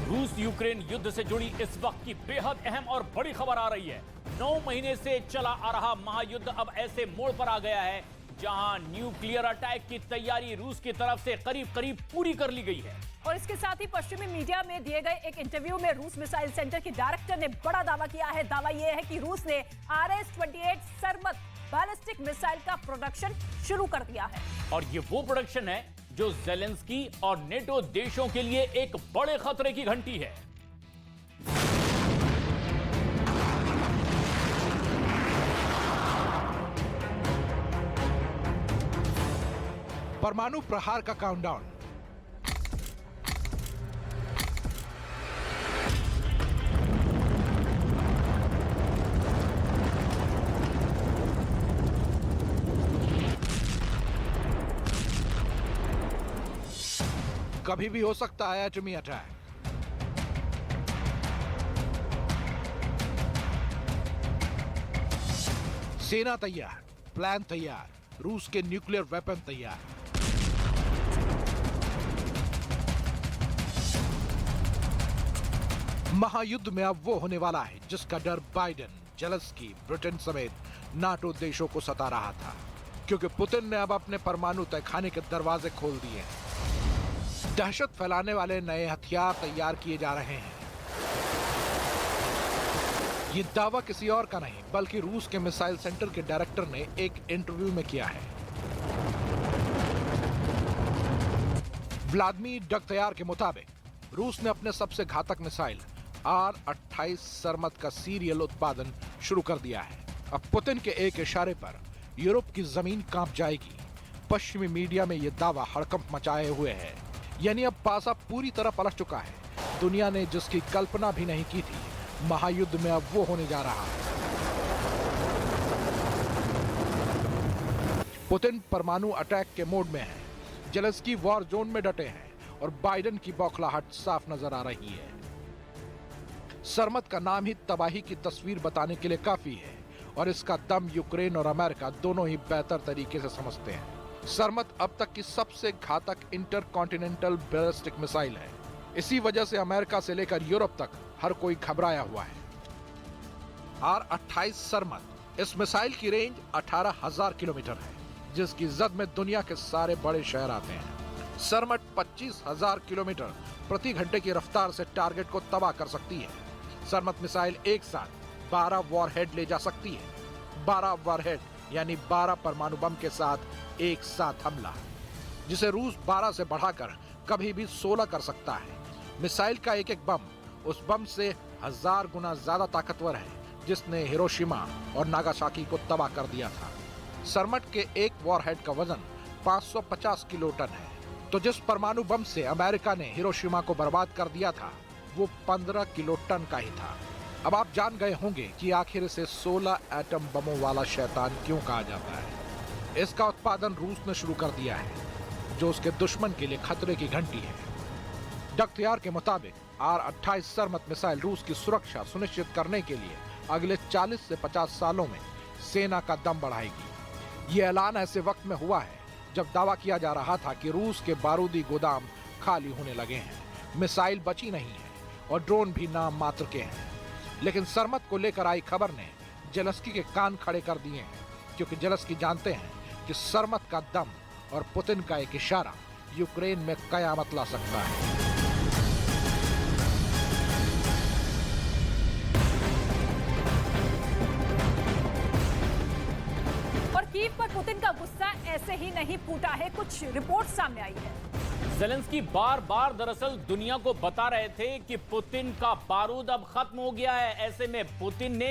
रूस यूक्रेन युद्ध से जुड़ी इस वक्त की बेहद अहम और बड़ी खबर आ रही है। 9 महीने से चला आ रहा महायुद्ध अब ऐसे मोड़ पर आ गया है जहां न्यूक्लियर अटैक की तैयारी रूस की तरफ से करीब करीब पूरी कर ली गई है। और इसके साथ ही पश्चिमी मीडिया में दिए गए एक इंटरव्यू में रूस मिसाइल सेंटर की डायरेक्टर ने बड़ा दावा किया है। दावा यह है कि रूस ने RS-28 सरमत बैलिस्टिक मिसाइल का प्रोडक्शन शुरू कर दिया है। और ये वो प्रोडक्शन है जो ज़ेलेंस्की और नेटो देशों के लिए एक बड़े खतरे की घंटी है। परमाणु प्रहार का काउंटडाउन। कभी भी हो सकता है एटमी अटैक। सेना तैयार, प्लान तैयार, रूस के न्यूक्लियर वेपन तैयार। महायुद्ध में अब वो होने वाला है जिसका डर बाइडेन, जेलेंस्की, ब्रिटेन समेत नाटो देशों को सता रहा था, क्योंकि पुतिन ने अब अपने परमाणु तहखाने के दरवाजे खोल दिए हैं। दहशत फैलाने वाले नए हथियार तैयार किए जा रहे हैं। ये दावा किसी और का नहीं बल्कि रूस के मिसाइल सेंटर के डायरेक्टर ने एक इंटरव्यू में किया है। व्लादिमीर डगतयार के मुताबिक रूस ने अपने सबसे घातक मिसाइल R-28 सरमत का सीरियल उत्पादन शुरू कर दिया है। अब पुतिन के एक इशारे पर यूरोप की जमीन कांप जाएगी। पश्चिमी मीडिया में यह दावा हड़कंप मचाए हुए है। यानी अब पासा पूरी तरह पलट चुका है। दुनिया ने जिसकी कल्पना भी नहीं की थी, महायुद्ध में अब वो होने जा रहा है। पुतिन परमाणु अटैक के मोड में है, जेलेंस्की वॉर जोन में डटे हैं और बाइडेन की बौखलाहट साफ नजर आ रही है। सरमत का नाम ही तबाही की तस्वीर बताने के लिए काफी है और इसका दम यूक्रेन और अमेरिका दोनों ही बेहतर तरीके से समझते हैं। सरमत अब तक की सबसे घातक इंटरकॉन्टिनेंटल बैलिस्टिक मिसाइल है। इसी वजह से अमेरिका से लेकर यूरोप तक हर कोई घबराया हुआ है। R-28 सरमत, इस मिसाइल की रेंज 18,000 किलोमीटर है, जिसकी जद में दुनिया के सारे बड़े शहर आते हैं। सरमत 25,000 किलोमीटर प्रति घंटे की रफ्तार से टारगेट को तबाह कर सकती है। सरमत मिसाइल एक साथ 12 वॉरहेड ले जा सकती है। 12 वॉरहेड यानी 12 परमाणु बम के साथ एक साथ हमला, जिसे रूस 12 से बढ़ाकर कभी भी 16 कर सकता है। मिसाइल का एक एक बम उस बम से 1000 गुना ज्यादा ताकतवर है जिसने हिरोशिमा और नागासाकी को तबाह कर दिया था। सरमत के एक वॉरहेड का वजन 550 किलो टन है, तो जिस परमाणु बम से अमेरिका ने हिरोशिमा को बर्बाद कर दिया था वो 15 किलो टन का ही था। अब आप जान गए होंगे कि आखिर इसे 16 एटम बमों वाला शैतान क्यों कहा जाता है। इसका उत्पादन रूस ने शुरू कर दिया है, जो उसके दुश्मन के लिए खतरे की घंटी है। डगतयार के मुताबिक R-28 सरमत मिसाइल रूस की सुरक्षा सुनिश्चित करने के लिए अगले 40 से 50 सालों में सेना का दम बढ़ाएगी। ये ऐलान ऐसे वक्त में हुआ है जब दावा किया जा रहा था कि रूस के बारूदी गोदाम खाली होने लगे हैं, मिसाइल बची नहीं है और ड्रोन भी नाम मात्र के हैं। लेकिन सरमत को लेकर आई खबर ने जेलेंस्की के कान खड़े कर दिए हैं, क्योंकि जेलेंस्की जानते हैं कि सरमत का दम और पुतिन का एक इशारा यूक्रेन में कयामत ला सकता है। और कीव पर पुतिन का गुस्सा ऐसे ही नहीं फूटा है, कुछ रिपोर्ट सामने आई है। ज़ेलेंस्की बार बार दरअसल दुनिया को बता रहे थे कि पुतिन का बारूद अब खत्म हो गया है। ऐसे में पुतिन ने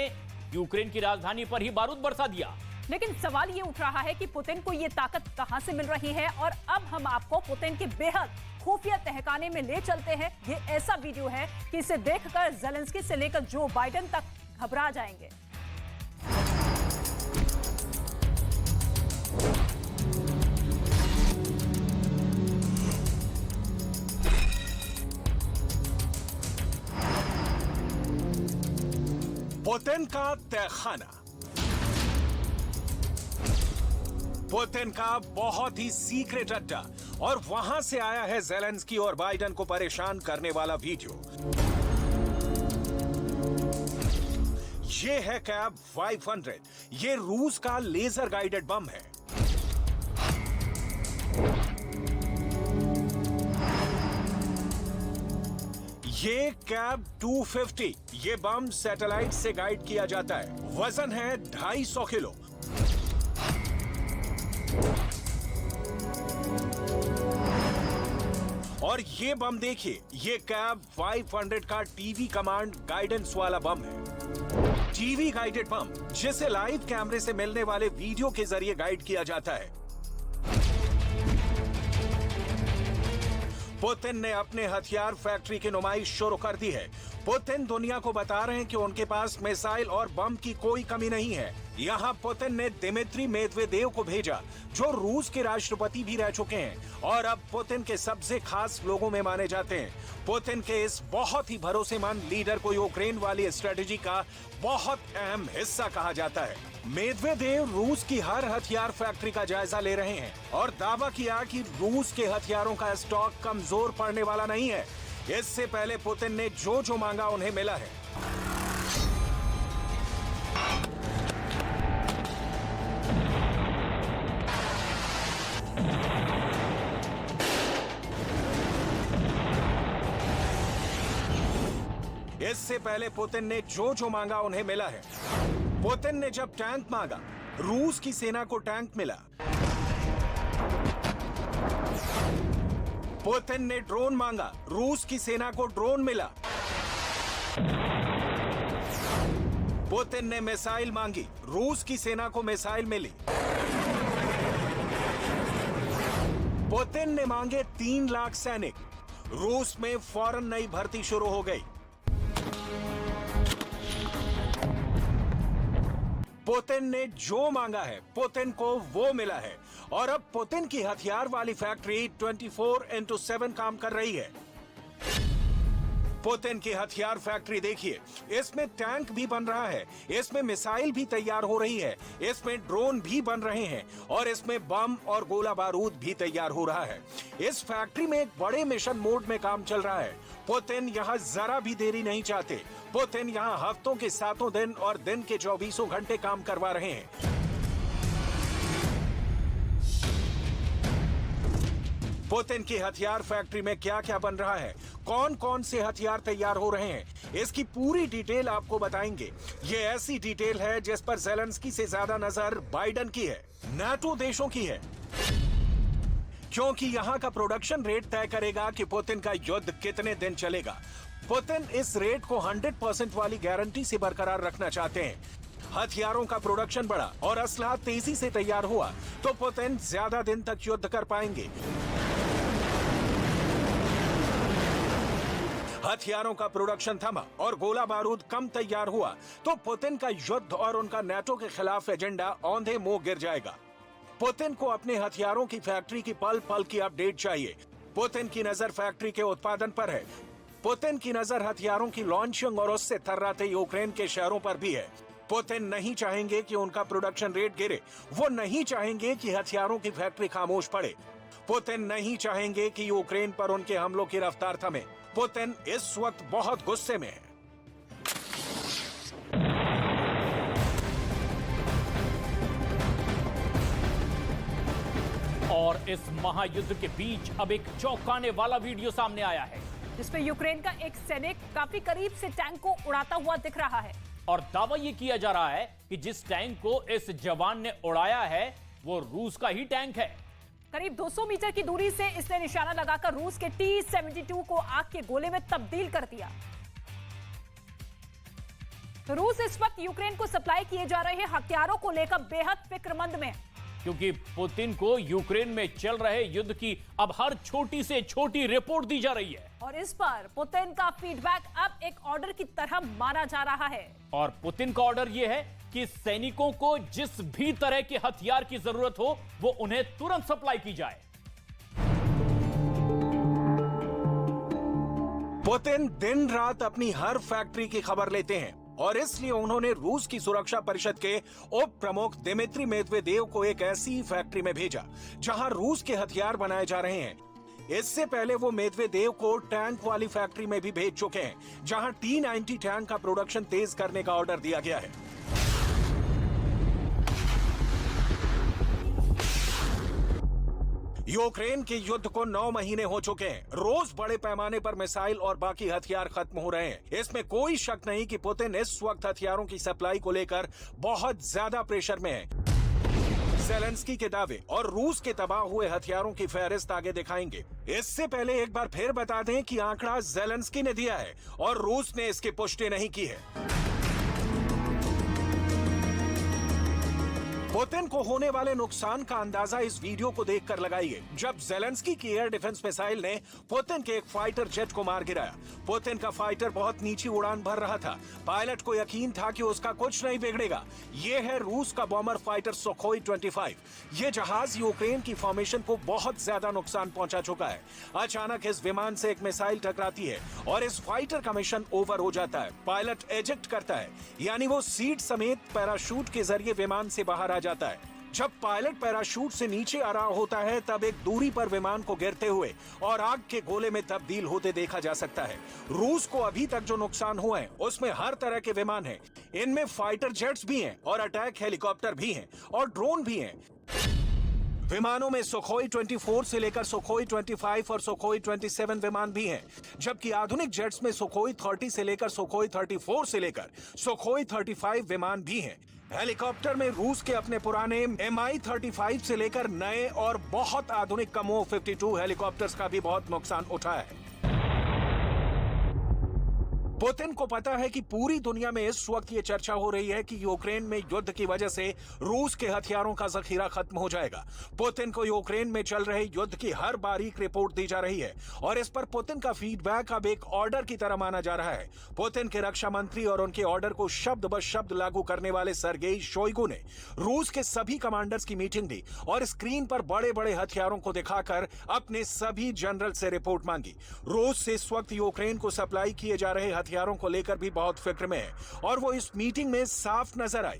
यूक्रेन की राजधानी पर ही बारूद बरसा दिया। लेकिन सवाल ये उठ रहा है कि पुतिन को ये ताकत कहां से मिल रही है। और अब हम आपको पुतिन के बेहद खुफिया तहखाने में ले चलते हैं। ये ऐसा वीडियो है कि इसे देखकर ज़ेलेंस्की से लेकर जो बाइडेन तक घबरा जाएंगे। पुतिन का तहखाना, पुतिन का बहुत ही सीक्रेट अड्डा और वहां से आया है ज़ेलेंस्की और बाइडेन को परेशान करने वाला वीडियो। ये है कैब 500। ये रूस का लेजर गाइडेड बम है। ये कैब 250। ये बम सैटेलाइट से गाइड किया जाता है। वजन है 250 किलो। और ये बम देखिए, ये कैब 500 का टीवी कमांड गाइडेंस वाला बम है। टीवी गाइडेड बम, जिसे लाइव कैमरे से मिलने वाले वीडियो के जरिए गाइड किया जाता है। पुतिन ने अपने हथियार फैक्ट्री की नुमाइश शुरू कर दी है। पुतिन दुनिया को बता रहे हैं कि उनके पास मिसाइल और बम की कोई कमी नहीं है। यहाँ पुतिन ने दिमित्री मेदवेदेव को भेजा, जो रूस के राष्ट्रपति भी रह चुके हैं और अब पुतिन के सबसे खास लोगों में माने जाते हैं। पुतिन के इस बहुत ही भरोसेमंद लीडर को यूक्रेन वाली स्ट्रेटेजी का बहुत अहम हिस्सा कहा जाता है। मेदवेदेव रूस की हर हथियार फैक्ट्री का जायजा ले रहे हैं और दावा किया कि रूस के हथियारों का स्टॉक कमजोर पड़ने वाला नहीं है। इससे पहले पुतिन ने जो जो मांगा उन्हें मिला है। इससे पहले पुतिन ने जो जो मांगा उन्हें मिला है। पुतिन ने जब टैंक मांगा, रूस की सेना को टैंक मिला। पुतिन ने ड्रोन मांगा, रूस की सेना को ड्रोन मिला। पुतिन ने मिसाइल मांगी, रूस की सेना को मिसाइल मिली। पुतिन ने मांगे 3 लाख सैनिक, रूस में फौरन नई भर्ती शुरू हो गई। पुतिन ने जो मांगा है, पुतिन को वो मिला है और अब पुतिन की हथियार वाली फैक्ट्री 24/7 काम कर रही है। पुतिन की हथियार फैक्ट्री देखिए, इसमें टैंक भी बन रहा है, इसमें मिसाइल भी तैयार हो रही है, इसमें ड्रोन भी बन रहे हैं और इसमें बम और गोला बारूद भी तैयार हो रहा है। इस फैक्ट्री में एक बड़े मिशन मोड में काम चल रहा है। पुतिन यहाँ जरा भी देरी नहीं चाहते। पुतिन यहाँ हफ्तों के 7 दिन और दिन के 24 घंटे काम करवा रहे हैं। पुतिन की हथियार फैक्ट्री में क्या क्या बन रहा है, कौन कौन से हथियार तैयार हो रहे हैं, इसकी पूरी डिटेल आपको बताएंगे। ये ऐसी डिटेल है जिस पर ज़ेलेंस्की से ज्यादा नजर बाइडेन की है, नाटो देशों की है, क्योंकि यहाँ का प्रोडक्शन रेट तय करेगा कि पुतिन का युद्ध कितने दिन चलेगा। पुतिन इस रेट को 100% वाली गारंटी से बरकरार रखना चाहते हैं। हथियारों का प्रोडक्शन बढ़ा और असलहा तेजी से तैयार हुआ तो पुतिन ज्यादा दिन तक युद्ध कर पाएंगे। हथियारों का प्रोडक्शन थमा और गोला बारूद कम तैयार हुआ तो पुतिन का युद्ध और उनका नाटो के खिलाफ एजेंडा औंधे मुंह गिर जाएगा। पुतिन को अपने हथियारों की फैक्ट्री की पल पल की अपडेट चाहिए। पुतिन की नजर फैक्ट्री के उत्पादन पर है। पुतिन की नजर हथियारों की लॉन्चिंग और उससे थर्राते यूक्रेन के शहरों पर भी है। पुतिन नहीं चाहेंगे कि उनका प्रोडक्शन रेट गिरे। वो नहीं चाहेंगे कि हथियारों की फैक्ट्री खामोश पड़े। पुतिन नहीं चाहेंगे कि यूक्रेन पर उनके हमलों की रफ्तार थमे। पुतिन इस वक्त बहुत गुस्से में है। और इस महायुद्ध के बीच अब एक चौंकाने वाला वीडियो सामने आया है, जिसमें यूक्रेन का एक सैनिक काफी करीब से टैंक को उड़ाता हुआ दिख रहा है। और दावा यह किया जा रहा है कि जिस टैंक को इस जवान ने उड़ाया है वो रूस का ही टैंक है। करीब 200 मीटर की दूरी से इसने निशाना लगाकर रूस के T-72 को आग के गोले में तब्दील कर दिया। तो रूस इस वक्त यूक्रेन को सप्लाई किए जा रहे हथियारों को लेकर बेहद फिक्रमंद में, क्योंकि पुतिन को यूक्रेन में चल रहे युद्ध की अब हर छोटी से छोटी रिपोर्ट दी जा रही है। और इस पर पुतिन का फीडबैक अब एक ऑर्डर की तरह माना जा रहा है। और पुतिन का ऑर्डर यह है कि सैनिकों को जिस भी तरह के हथियार की जरूरत हो वो उन्हें तुरंत सप्लाई की जाए। पुतिन दिन रात अपनी हर फैक्ट्री की खबर लेते हैं। और इसलिए उन्होंने रूस की सुरक्षा परिषद के उप प्रमुख दिमित्री मेदवेदेव को एक ऐसी फैक्ट्री में भेजा जहां रूस के हथियार बनाए जा रहे हैं। इससे पहले वो मेदवेदेव को टैंक वाली फैक्ट्री में भी भेज चुके हैं जहां T-90 टैंक का प्रोडक्शन तेज करने का ऑर्डर दिया गया है। यूक्रेन के युद्ध को 9 महीने हो चुके हैं। रोज बड़े पैमाने पर मिसाइल और बाकी हथियार खत्म हो रहे हैं। इसमें कोई शक नहीं कि पुतिन इस वक्त हथियारों की सप्लाई को लेकर बहुत ज्यादा प्रेशर में है। ज़ेलेंस्की के दावे और रूस के तबाह हुए हथियारों की फहरिस्त आगे दिखाएंगे। इससे पहले एक बार फिर बता दें कि आंकड़ा ज़ेलेंस्की ने दिया है और रूस ने इसकी पुष्टि नहीं की है। पुतिन को होने वाले नुकसान का अंदाजा इस वीडियो को देखकर लगाइए, जब ज़ेलेंस्की की एयर डिफेंस मिसाइल ने पुतिन के एक फाइटर जेट को मार गिराया। पुतिन का फाइटर बहुत नीची उड़ान भर रहा था। पायलट को यकीन था कि उसका कुछ नहीं बिगड़ेगा। ये है रूस का बॉम्बर फाइटर सुखोई 25। ये जहाज यूक्रेन की फॉर्मेशन को बहुत ज्यादा नुकसान पहुंचा चुका है। अचानक इस विमान से एक मिसाइल टकराती है और इस फाइटर का मिशन ओवर हो जाता है। पायलट एजेक्ट करता है, यानी वो सीट समेत पैराशूट के जरिए विमान से बाहर आ जाता है। जब पायलट पैराशूट से नीचे आ रहा होता है तब एक दूरी पर विमान को गिरते हुए और आग के गोले में तब्दील होते देखा जा सकता है। रूस को अभी तक जो नुकसान हुआ है उसमें हर तरह के विमान हैं। इनमें फाइटर जेट्स भी हैं और अटैक हेलीकॉप्टर भी हैं और ड्रोन भी हैं। विमानों में सुखोई 24 से लेकर सुखोई 25 और सुखोई 27 विमान भी हैं, जबकि आधुनिक जेट्स में सुखोई 30 से लेकर सुखोई 34 से लेकर सुखोई 35 विमान भी हैं। हेलीकॉप्टर में रूस के अपने पुराने Mi-35 से लेकर नए और बहुत आधुनिक कमो 52 हेलीकॉप्टर्स का भी बहुत नुकसान उठा है। पुतिन को पता है कि पूरी दुनिया में इस वक्त ये चर्चा हो रही है कि यूक्रेन में युद्ध की वजह से रूस के हथियारों का जखीरा खत्म हो जाएगा। पुतिन को यूक्रेन में चल रहे युद्ध की हर बारीक रिपोर्ट दी जा रही है और इस पर पुतिन का फीडबैक अब एक ऑर्डर की तरह माना जा रहा है। पुतिन के रक्षा मंत्री और उनके ऑर्डर को शब्द ब शब्द लागू करने वाले सर्गेई शोइगु ने रूस के सभी कमांडर्स की मीटिंग दी और स्क्रीन पर बड़े बड़े हथियारों को दिखाकर अपने सभी जनरल से रिपोर्ट मांगी। रूस से इस वक्त यूक्रेन को सप्लाई किए जा रहे हथियारों को लेकर भी बहुत फिक्र में है और वो इस मीटिंग में साफ नजर आई।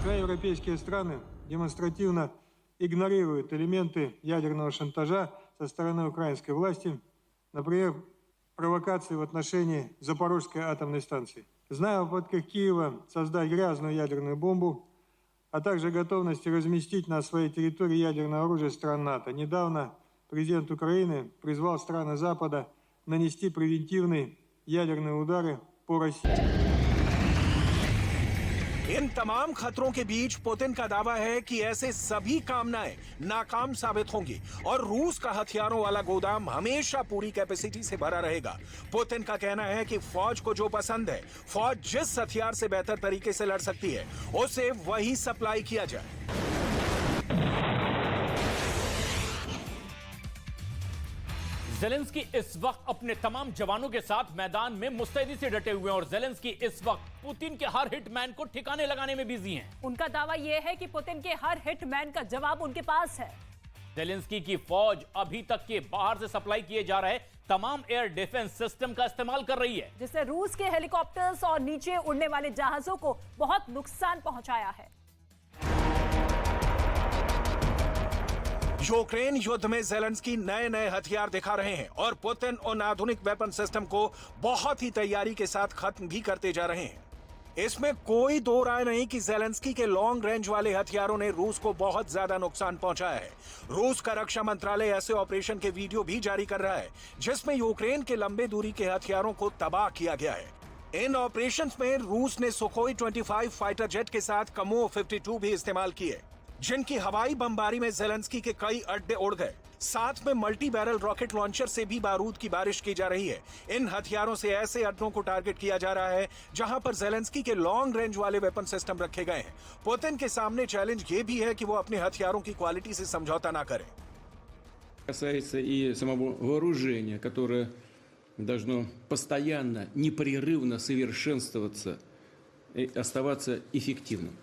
Европейские страны демонстративно игнорируют элементы ядерного шантажа со стороны украинской власти, например, провокации в отношении Запорожской атомной станции. Зная о попытках Киева создать грязную ядерную бомбу, а также готовности разместить на своей территории ядерное оружие стран НАТО, недавно президент Украины призвал страны Запада нанести превентивные ядерные удары по России. इन तमाम खतरों के बीच पुतिन का दावा है कि ऐसे सभी कामनाएं नाकाम साबित होंगी और रूस का हथियारों वाला गोदाम हमेशा पूरी कैपेसिटी से भरा रहेगा। पुतिन का कहना है कि फौज को जो पसंद है, फौज जिस हथियार से बेहतर तरीके से लड़ सकती है, उसे वही सप्लाई किया जाए। ज़ेलेंस्की इस वक्त अपने तमाम जवानों के साथ मैदान में मुस्तैदी से डटे हुए हैं और ज़ेलेंस्की इस वक्त पुतिन के हर हिटमैन को ठिकाने लगाने में बिजी हैं। उनका दावा यह है कि पुतिन के हर हिटमैन का जवाब उनके पास है। ज़ेलेंस्की की फौज अभी तक के बाहर से सप्लाई किए जा रहे तमाम एयर डिफेंस सिस्टम का इस्तेमाल कर रही है, जिससे रूस के हेलीकॉप्टर्स और नीचे उड़ने वाले जहाजों को बहुत नुकसान पहुंचाया है। यूक्रेन युद्ध में ज़ेलेंस्की नए नए हथियार दिखा रहे हैं और पुतिन उन आधुनिक वेपन सिस्टम को बहुत ही तैयारी के साथ खत्म भी करते जा रहे हैं। इसमें कोई दो राय नहीं कि ज़ेलेंस्की के लॉन्ग रेंज वाले हथियारों ने रूस को बहुत ज्यादा नुकसान पहुंचाया है। रूस का रक्षा मंत्रालय ऐसे ऑपरेशन के वीडियो भी जारी कर रहा है जिसमें यूक्रेन के लंबे दूरी के हथियारों को तबाह किया गया है। इन ऑपरेशंस में रूस ने सुखोई 25 फाइटर जेट के साथ कमो 52 भी इस्तेमाल किए, जिनकी हवाई बमबारी में ज़ेलेंस्की के कई अड्डे उड़ गए। साथ में मल्टी बैरल रॉकेट लॉन्चर से भी बारूद की बारिश की जा रही है। इन हथियारों से ऐसे अड्डों को टारगेट किया जा रहा है जहां पर ज़ेलेंस्की के लॉन्ग रेंज वाले वेपन सिस्टम रखे गए हैं। पुतिन के सामने चैलेंज ये भी है कि वो अपने हथियारों की क्वालिटी से समझौता ना करें। Касается и самого вооружения, которое должно постоянно, непрерывно совершенствоваться и оставаться эффективным.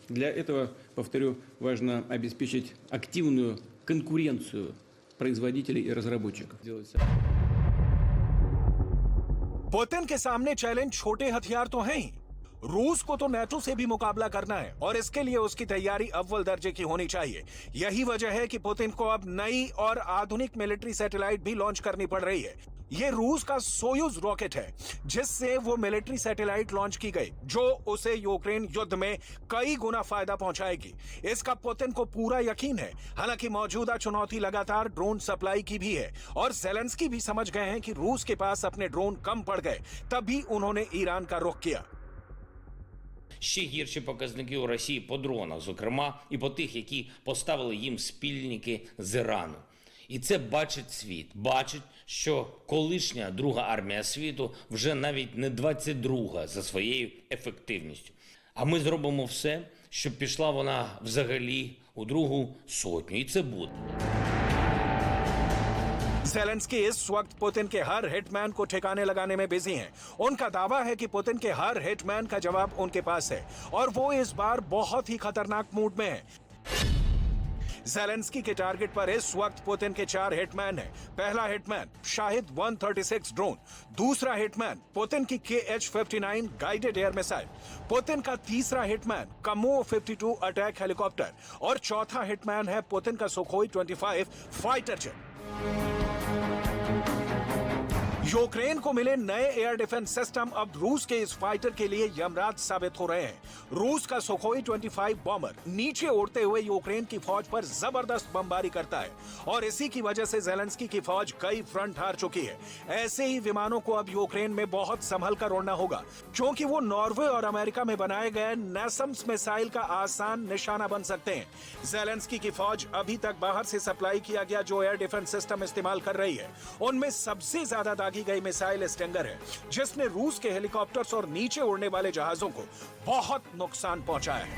Для этого, повторю, важно обеспечить активную конкуренцию производителей и разработчиков. पुतिन के सामने चैलेंज छोटे हथियार तो हैं ही, रूस को तो नेटो से भी मुकाबला करना है और इसके लिए उसकी तैयारी अव्वल दर्जे की होनी चाहिए। यही वजह है कि पुतिन को अब नई और आधुनिक मिलिट्री सैटेलाइट भी लॉन्च करनी पड़ रही है। ये रूस का सोयूज रॉकेट है जिससे वो मिलिट्री सैटेलाइट लॉन्च की गई जो उसे यूक्रेन युद्ध में कई गुना फायदा पहुंचाएगी। इसका पुतिन को पूरा यकीन है। हालांकि मौजूदा चुनौती लगातार ड्रोन सप्लाई की भी है और ज़ेलेंस्की भी समझ गए हैं कि रूस के पास अपने ड्रोन कम पड़ गए, तभी उन्होंने ईरान का रुख किया। Ще гірші показники у Росії по дронах, зокрема, і по тих, які поставили їм спільники з Ірану. І це бачить світ. Бачить, що колишня друга армія світу вже навіть не 22-га за своєю ефективністю. А ми зробимо все, щоб пішла вона взагалі у другу сотню. І це буде. ज़ेलेंस्की इस वक्त पुतिन के हर हिटमैन को ठिकाने लगाने में बिजी हैं। उनका दावा है कि पुतिन के हर हिटमैन का जवाब उनके पास है और वो इस बार बहुत ही खतरनाक मूड में है। ज़ेलेंस्की के टारगेट पर इस वक्त पुतिन के 4 हिटमैन हैं। पहला हिटमैन शाहिद 136 ड्रोन, दूसरा हिटमैन पुतिन की KH-59 guided air missile, Putin का तीसरा हिटमैन कमो 52 अटैक हेलीकॉप्टर और चौथा हिटमैन है पुतिन का सुखोई 25 फाइटर जेट। यूक्रेन को मिले नए एयर डिफेंस सिस्टम अब रूस के इस फाइटर के लिए यमराज साबित हो रहे हैं। रूस का सुखोई 25 बॉम्बर नीचे उड़ते हुए यूक्रेन की फौज पर जबरदस्त बमबारी करता है और इसी की वजह से ज़ेलेंस्की की फौज कई फ्रंट हार चुकी है। ऐसे ही विमानों को अब यूक्रेन में बहुत संभल कर उड़ना होगा क्योंकि वो नॉर्वे और अमेरिका में बनाए गए नेसम्स मिसाइल का आसान निशाना बन सकते हैं। ज़ेलेंस्की की फौज अभी तक बाहर से सप्लाई किया गया जो एयर डिफेंस सिस्टम इस्तेमाल कर रही है उनमें सबसे ज्यादा दागी गई मिसाइल स्टिंगर है जिसने रूस के हेलीकॉप्टर्स और नीचे उड़ने वाले जहाजों को बहुत नुकसान पहुंचाया है।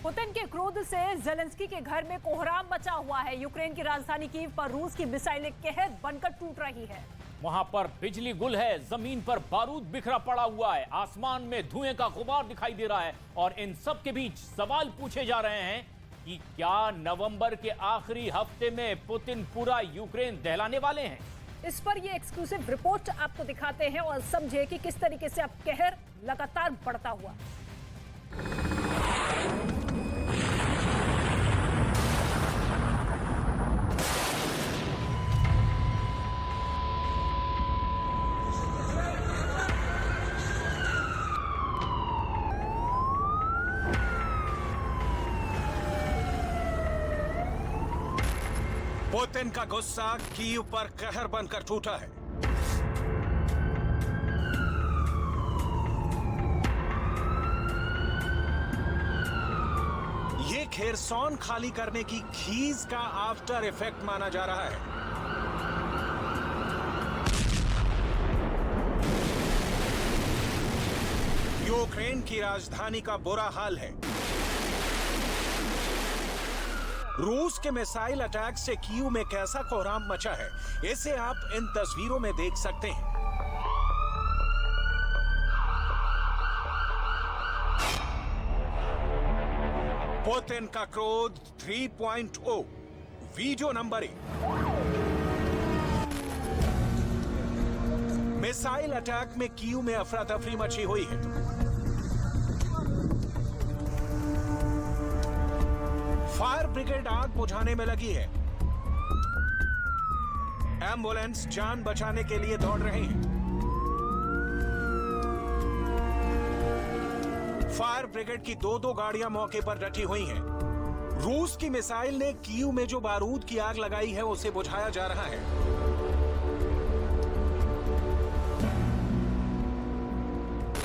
पुतिन के क्रोध से ज़ेलेंस्की के घर में कोहराम मचा हुआ है। यूक्रेन की राजधानी कीव पर रूस की मिसाइलें कहर बनकर टूट रही है। वहां पर बिजली गुल है, जमीन पर बारूद बिखरा पड़ा हुआ है, आसमान में धुएं का गुबार दिखाई दे रहा है और इन सब के बीच सवाल पूछे जा रहे हैं कि क्या नवंबर के आखिरी हफ्ते में पुतिन पूरा यूक्रेन दहलाने वाले हैं। इस पर ये एक्सक्लूसिव रिपोर्ट आपको दिखाते हैं और समझे कि किस तरीके से अब कहर लगातार बढ़ता हुआ। पुतिन का गुस्सा कीव पर कहर बनकर टूटा है। ये खेरसौन खाली करने की खीज का आफ्टर इफेक्ट माना जा रहा है। यूक्रेन की राजधानी का बुरा हाल है। रूस के मिसाइल अटैक से कीव में कैसा कोहराम मचा है इसे आप इन तस्वीरों में देख सकते हैं। पुतिन का क्रोध 3.0 वीडियो नंबर 1। मिसाइल अटैक में कीव में अफरा तफरी मची हुई है। फायर ब्रिगेड आग बुझाने में लगी है। एम्बुलेंस जान बचाने के लिए दौड़ रहे हैं। फायर ब्रिगेड की 2-2 गाड़ियां मौके पर डटी हुई हैं। रूस की मिसाइल ने कीव में जो बारूद की आग लगाई है उसे बुझाया जा रहा है।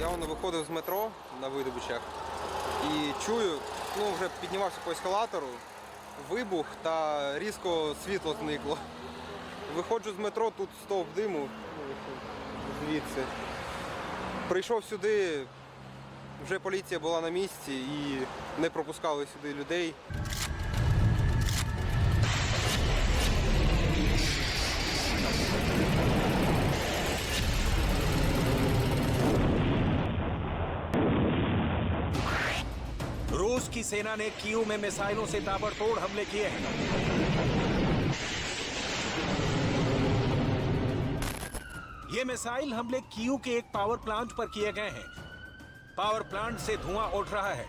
Я виходив з метро на видобичах і чую, вже піднімався по ескалатору, вибух та різко світло зникло. Виходжу з метро, тут стовп диму звідси. Прийшов сюди, вже поліція була на місці і не пропускали сюди людей. रूस की सेना ने कीव में मिसाइलों से ताबड़तोड़ हमले किए हैं। ये मिसाइल हमले कीव के एक पावर प्लांट पर किए गए हैं। पावर प्लांट से धुआं उठ रहा है।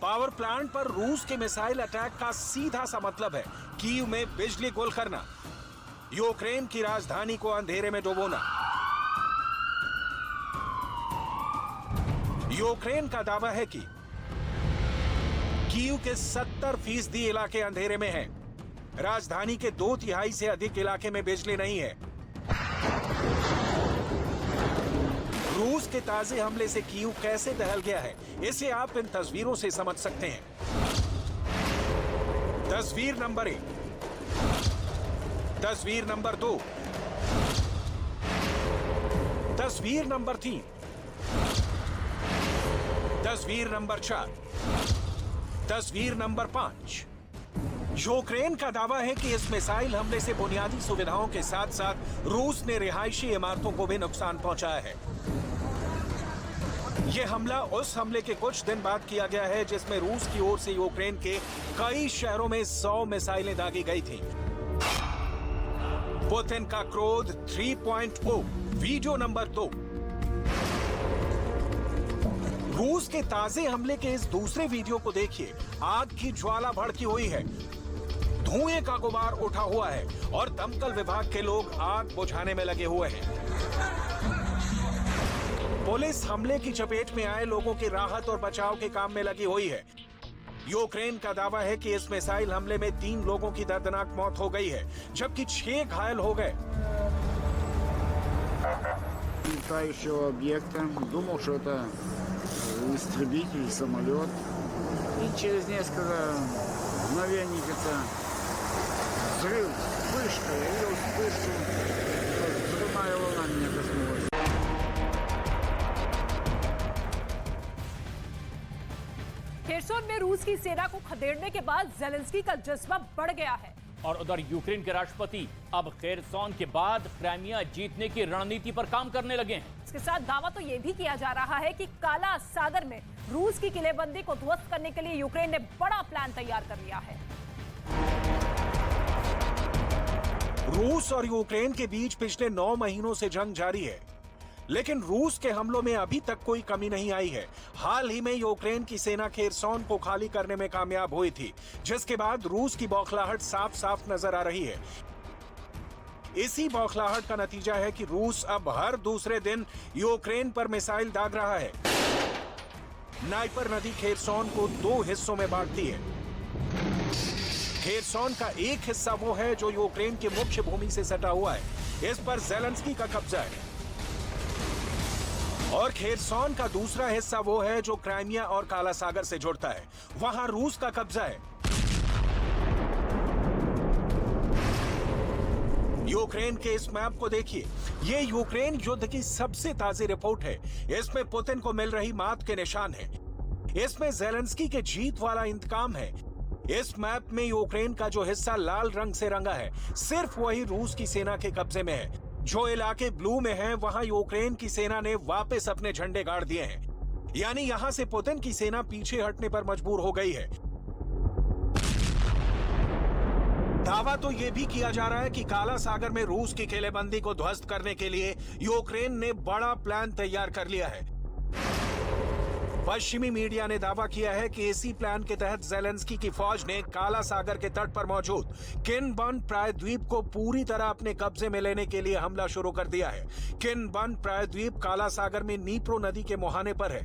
पावर प्लांट पर रूस के मिसाइल अटैक का सीधा सा मतलब है कीव में बिजली गुल करना, यूक्रेन की राजधानी को अंधेरे में डुबोना। यूक्रेन का दावा है कि कीव के 70% इलाके अंधेरे में हैं। राजधानी के 2/3 से अधिक इलाके में बिजली नहीं है। रूस के ताजे हमले से कीव कैसे दहल गया है, इसे आप इन तस्वीरों से समझ सकते हैं। तस्वीर नंबर 1, तस्वीर नंबर 2, तस्वीर नंबर 3, तस्वीर नंबर 4, तस्वीर नंबर 5। यूक्रेन का दावा है कि इस मिसाइल हमले से बुनियादी सुविधाओं के साथ साथ रूस ने रिहायशी इमारतों को भी नुकसान पहुंचाया है। यह हमला उस हमले के कुछ दिन बाद किया गया है जिसमें रूस की ओर से यूक्रेन के कई शहरों में 100 मिसाइलें दागी गई थीं। पुतिन का क्रोध 3.0, वीडियो नंबर 2। रूस के ताजे हमले के इस दूसरे वीडियो को देखिए। आग की ज्वाला भड़की हुई है, धुएं का गुबार उठा हुआ है और दमकल विभाग के लोग आग बुझाने में लगे हुए हैं। पुलिस हमले की चपेट में आए लोगों की राहत और बचाव के काम में लगी हुई है। यूक्रेन का दावा है कि इस मिसाइल हमले में 3 लोगों की दर्दनाक मौत हो गई है, जबकि 6 घायल हो गए। Летающего объекта, думал, что это истребитель, самолет. И через несколько мгновений это взрыв, вспышка, я видел вспышку, взрывная волна меня коснулась. खेरसोन में रूस की सेना को खदेड़ने के बाद जेलेंस्की का जज्बा बढ़ गया है। और उधर यूक्रेन के राष्ट्रपति अब खेरसोन के बाद क्राइमिया जीतने की रणनीति पर काम करने लगे हैं। इसके साथ दावा तो यह भी किया जा रहा है कि काला सागर में रूस की किलेबंदी को ध्वस्त करने के लिए यूक्रेन ने बड़ा प्लान तैयार कर लिया है। रूस और यूक्रेन के बीच पिछले 9 महीनों से जंग जारी है, लेकिन रूस के हमलों में अभी तक कोई कमी नहीं आई है। हाल ही में यूक्रेन की सेना खेरसोन को खाली करने में कामयाब हुई थी, जिसके बाद रूस की बौखलाहट साफ साफ नजर आ रही है। इसी बौखलाहट का नतीजा है कि रूस अब हर दूसरे दिन यूक्रेन पर मिसाइल दाग रहा है। नाइपर नदी खेरसोन को 2 हिस्सों में बांटती है। खेरसोन का एक हिस्सा वो है जो यूक्रेन की मुख्य भूमि से सटा हुआ है, इस पर जेलेंस्की का कब्जा है। और खेरसोन का दूसरा हिस्सा वो है जो क्राइमिया और काला सागर से जुड़ता है, वहां रूस का कब्जा है। यूक्रेन के इस मैप को देखिए, ये यूक्रेन युद्ध की सबसे ताजी रिपोर्ट है। इसमें पुतिन को मिल रही मात के निशान है, इसमें जेलेंस्की के जीत वाला इंतकाम है। इस मैप में यूक्रेन का जो हिस्सा लाल रंग से रंगा है, सिर्फ वही रूस की सेना के कब्जे में है। जो इलाके ब्लू में हैं, वहां यूक्रेन की सेना ने वापस अपने झंडे गाड़ दिए हैं। यानी यहां से पुतिन की सेना पीछे हटने पर मजबूर हो गई है। दावा तो यह भी किया जा रहा है कि काला सागर में रूस की किलेबंदी को ध्वस्त करने के लिए यूक्रेन ने बड़ा प्लान तैयार कर लिया है। पश्चिमी मीडिया ने दावा किया है कि इसी प्लान के तहत जेलेंस्की की फौज ने काला सागर के तट पर मौजूद किनबर्न प्रायद्वीप को पूरी तरह अपने कब्जे में लेने के लिए हमला शुरू कर दिया है। किनबर्न प्रायद्वीप काला सागर में नीप्रो नदी के मुहाने पर है।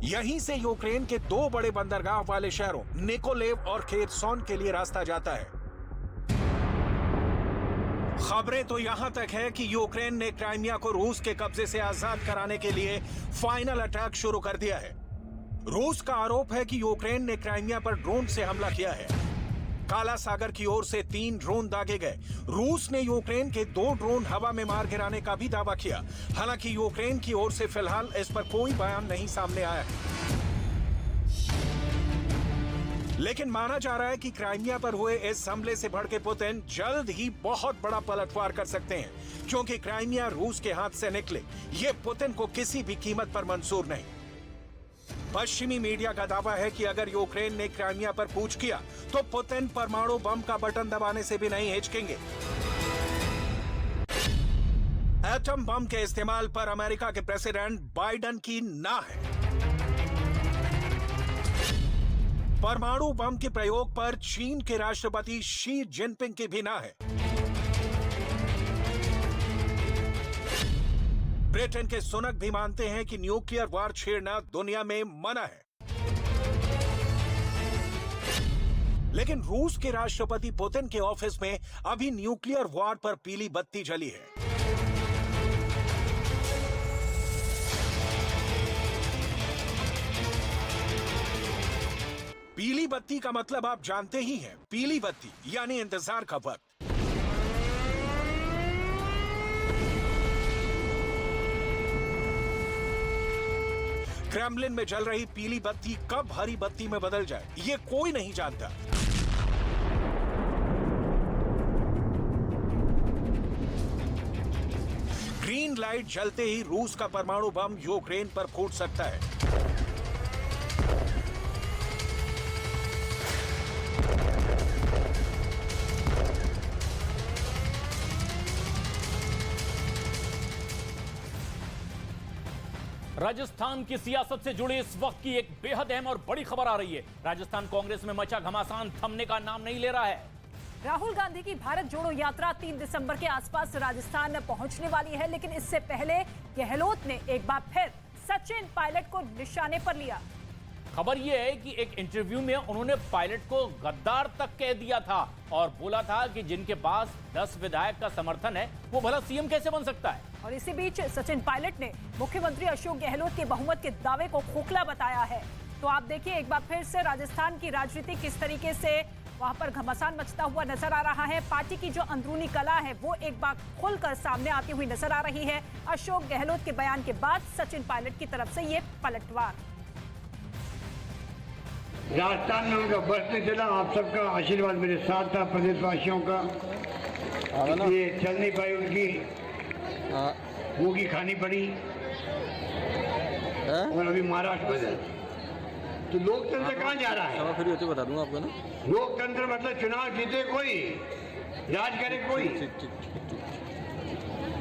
यहीं से यूक्रेन के 2 बड़े बंदरगाह वाले शहरों निकोलेव और खेरसोन के लिए रास्ता जाता है। खबरें तो यहां तक है कि यूक्रेन ने क्राइमिया को रूस के कब्जे से आजाद कराने के लिए फाइनल अटैक शुरू कर दिया है। रूस का आरोप है कि यूक्रेन ने क्राइमिया पर ड्रोन से हमला किया है। काला सागर की ओर से 3 ड्रोन दागे गए। रूस ने यूक्रेन के 2 ड्रोन हवा में मार गिराने का भी दावा किया। हालांकि यूक्रेन की ओर से फिलहाल इस पर कोई बयान नहीं सामने आया है। लेकिन माना जा रहा है कि क्राइमिया पर हुए इस हमले से भड़के पुतिन जल्द ही बहुत बड़ा पलटवार कर सकते हैं, क्योंकि क्राइमिया रूस के हाथ से निकले ये पुतिन को किसी भी कीमत पर मंजूर नहीं। पश्चिमी मीडिया का दावा है कि अगर यूक्रेन ने क्राइमिया पर कूच किया तो पुतिन परमाणु बम का बटन दबाने से भी नहीं हिचकेंगे। एटम बम के इस्तेमाल पर अमेरिका के प्रेसिडेंट बाइडेन की ना है। परमाणु बम के प्रयोग पर चीन के राष्ट्रपति शी जिनपिंग की भी ना है। ब्रिटेन के सुनक भी मानते हैं कि न्यूक्लियर वार छेड़ना दुनिया में मना है। लेकिन रूस के राष्ट्रपति पुतिन के ऑफिस में अभी न्यूक्लियर वार पर पीली बत्ती जली है। पीली बत्ती का मतलब आप जानते ही हैं, पीली बत्ती यानी इंतजार का वक्त। क्रेमलिन में जल रही पीली बत्ती कब हरी बत्ती में बदल जाए, ये कोई नहीं जानता। ग्रीन लाइट जलते ही रूस का परमाणु बम यूक्रेन पर फूट सकता है। राजस्थान की सियासत से जुड़ी इस वक्त की एक बेहद अहम और बड़ी खबर आ रही है। राजस्थान कांग्रेस में मचा घमासान थमने का नाम नहीं ले रहा है। राहुल गांधी की भारत जोड़ो यात्रा 3 दिसंबर के आसपास राजस्थान पहुंचने वाली है, लेकिन इससे पहले गहलोत ने एक बार फिर सचिन पायलट को निशाने पर लिया। खबर यह है कि एक इंटरव्यू में उन्होंने पायलट को गद्दार तक कह दिया था और बोला था कि जिनके पास 10 विधायक का समर्थन है वो भला सीएम कैसे बन सकता है। और इसी बीच सचिन पायलट ने मुख्यमंत्री अशोक गहलोत के बहुमत के दावे को खोखला बताया है। तो आप देखिए एक बार फिर से राजस्थान की राजनीति किस तरीके से वहां पर घमासान मचता हुआ नजर आ रहा है। पार्टी की जो अंदरूनी कला है वो एक बार खुलकर सामने आती हुई नजर आ रही है। अशोक गहलोत के बयान के बाद सचिन पायलट की तरफ से ये पलटवार। राजस्थान में उनका बस नहीं चला, आप सबका आशीर्वाद मेरे साथ था, प्रदेशवासियों का। ये चल नहीं पाई, उनकी मुंह की खानी पड़ी। और अभी महाराष्ट्र में तो लोकतंत्र कहाँ जा रहा है? फिर ये तो बता दूंगा आपको ना। लोकतंत्र मतलब चुनाव जीते कोई, राज करे कोई,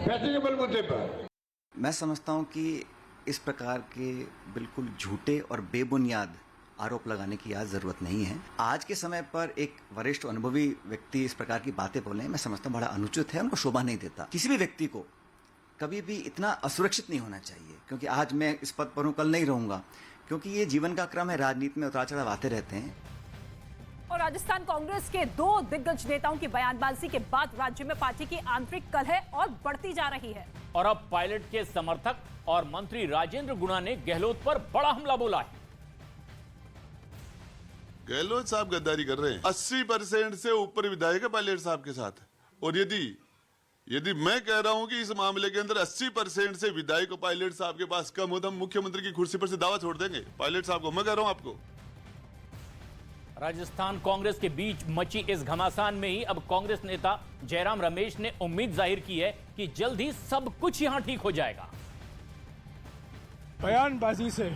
पैसे के बलबूते पर। मैं समझता हूँ कि इस प्रकार के बिल्कुल झूठे और बेबुनियाद आरोप लगाने की आज जरूरत नहीं है। आज के समय पर एक वरिष्ठ अनुभवी व्यक्ति इस प्रकार की बातें बोले, मैं समझता हूँ बड़ा अनुचित है, उनको शोभा नहीं देता। किसी भी व्यक्ति को कभी भी इतना असुरक्षित नहीं होना चाहिए, क्योंकि आज मैं इस पद पर हूँ, कल नहीं रहूंगा, क्योंकि ये जीवन का क्रम है, राजनीति में उतार चढ़ाव आते रहते हैं। और राजस्थान कांग्रेस के 2 दिग्गज नेताओं की बयानबाजी के बाद राज्य में पार्टी की आंतरिक कलह और बढ़ती जा रही है। और अब पायलट के समर्थक और मंत्री राजेंद्र गुणा ने गहलोत पर बड़ा हमला बोला है। गहलोत साहब गद्दारी कर रहे हैं। 80% से ऊपर विधायक है पायलट साहब के साथ। और यदि मैं कह रहा हूं कि इस मामले के अंदर 80% से विधायक पायलट साहब के पास कम हो तो हम मुख्यमंत्री की कुर्सी पर से दावा छोड़ देंगे पायलट साहब को। मैं कह रहा हूं आपको। राजस्थान कांग्रेस के बीच मची इस घमासान में ही अब कांग्रेस नेता जयराम रमेश ने उम्मीद जाहिर की है कि जल्द ही सब कुछ यहां ठीक हो जाएगा। बयानबाजी से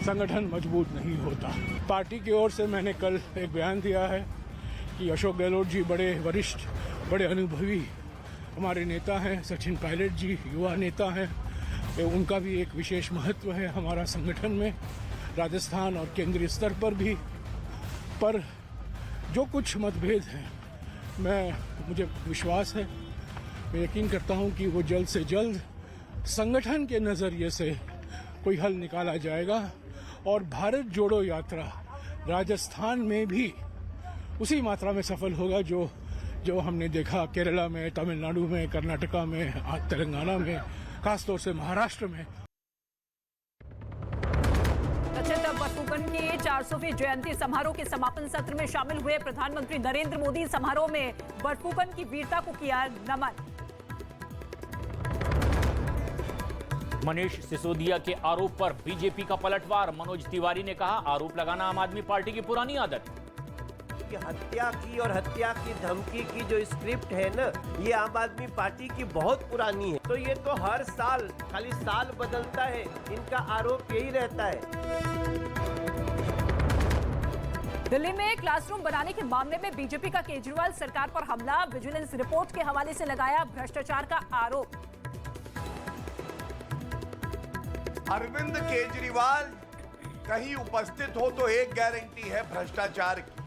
संगठन मजबूत नहीं होता। पार्टी की ओर से मैंने कल एक बयान दिया है कि अशोक गहलोत जी बड़े वरिष्ठ, बड़े अनुभवी हमारे नेता हैं। सचिन पायलट जी युवा नेता हैं, उनका भी एक विशेष महत्व है हमारा संगठन में, राजस्थान और केंद्रीय स्तर पर भी। पर जो कुछ मतभेद हैं, मुझे विश्वास है, मैं यकीन करता हूं कि वो जल्द से जल्द संगठन के नज़रिए से कोई हल निकाला जाएगा। और भारत जोड़ो यात्रा राजस्थान में भी उसी मात्रा में सफल होगा जो हमने देखा केरला में, तमिलनाडु में, कर्नाटका में, तेलंगाना में, खासतौर से महाराष्ट्र में। रचित बरफुकन के 400वीं जयंती समारोह के समापन सत्र में शामिल हुए प्रधानमंत्री नरेंद्र मोदी समारोह में बरफुकन की वीरता को किया नमन। मनीष सिसोदिया के आरोप पर बीजेपी का पलटवार। मनोज तिवारी ने कहा आरोप लगाना आम आदमी पार्टी की पुरानी आदत। कि हत्या की और हत्या की धमकी की जो स्क्रिप्ट है ना, ये आम आदमी पार्टी की बहुत पुरानी है। तो ये तो हर साल, खाली साल बदलता है, इनका आरोप यही रहता है। दिल्ली में क्लासरूम बनाने के मामले में बीजेपी का केजरीवाल सरकार पर हमला, विजिलेंस रिपोर्ट के हवाले से लगाया भ्रष्टाचार का आरोप। अरविंद केजरीवाल कहीं उपस्थित हो तो एक गारंटी है भ्रष्टाचार की।